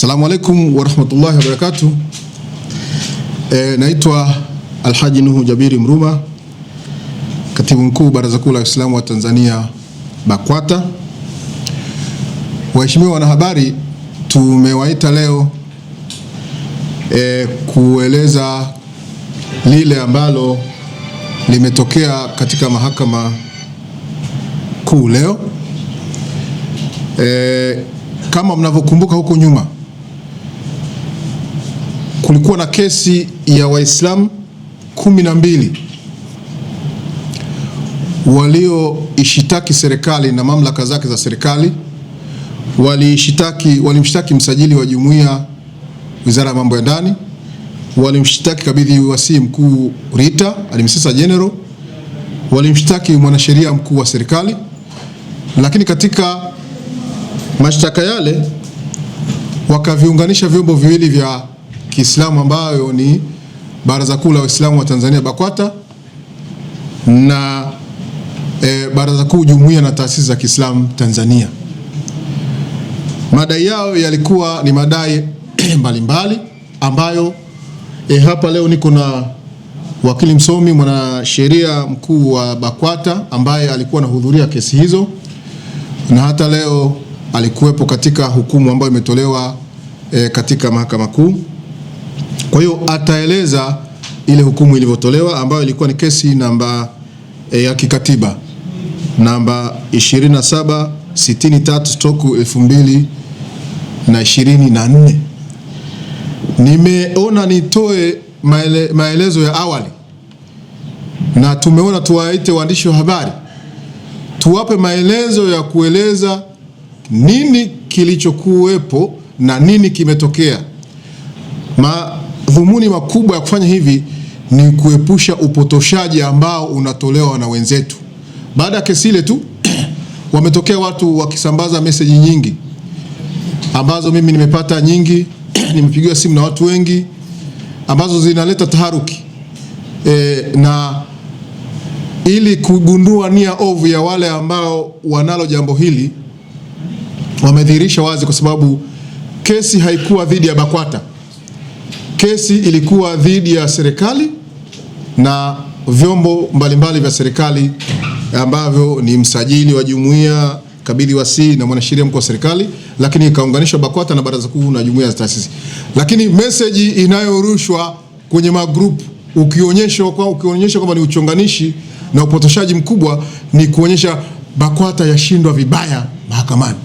Assalamu alaikum wa rahmatullahi wa barakatuh. Naitwa Alhaji Nuhu Jabiri Mruma, Katibu Mkuu Baraza Kuu la Waislamu wa Tanzania BAKWATA. Waheshimiwa wanahabari, tumewaita leo kueleza lile ambalo limetokea katika Mahakama Kuu leo. Kama mnavyokumbuka, huko nyuma kulikuwa na kesi ya Waislamu 12 walioishitaki serikali na mamlaka zake za serikali. Walimshtaki msajili wa jumuiya Wizara ya Mambo ya Ndani, walimshtaki kabidhi wasii mkuu Rita Administrator General, walimshtaki mwanasheria mkuu wa serikali. Lakini katika mashtaka yale wakaviunganisha vyombo viwili vya Kiislamu ambayo ni Baraza Kuu la Waislamu wa Tanzania BAKWATA na Baraza Kuu Jumuiya na Taasisi za Kiislamu Tanzania. Madai yao yalikuwa ni madai mbalimbali ambayo hapa leo niko na wakili msomi mwanasheria mkuu wa BAKWATA ambaye alikuwa anahudhuria kesi hizo, na hata leo alikuwepo katika hukumu ambayo imetolewa katika Mahakama Kuu. Kwa hiyo ataeleza ile hukumu ilivyotolewa, ambayo ilikuwa ni kesi namba ya kikatiba namba 2763/2024. Nimeona nitoe maelezo ya awali, na tumeona tuwaite waandishi wa habari tuwape maelezo ya kueleza nini kilichokuwepo na nini kimetokea. Madhumuni makubwa ya kufanya hivi ni kuepusha upotoshaji ambao unatolewa na wenzetu. Baada ya kesi ile tu wametokea watu wakisambaza meseji nyingi ambazo mimi nimepata nyingi, nimepigiwa simu na watu wengi, ambazo zinaleta taharuki na ili kugundua nia ovu ya wale ambao wanalo jambo hili, wamedhihirisha wazi, kwa sababu kesi haikuwa dhidi ya BAKWATA. Kesi ilikuwa dhidi ya serikali na vyombo mbalimbali vya serikali ambavyo ni msajili wa jumuiya, kabidhi wasii na mwanasheria mkuu wa serikali, lakini ikaunganishwa BAKWATA na Baraza Kuu na jumuiya za taasisi. Lakini message inayorushwa kwenye magroup ukionyesha kwamba ni uchonganishi na upotoshaji mkubwa, ni kuonyesha BAKWATA yashindwa vibaya mahakamani.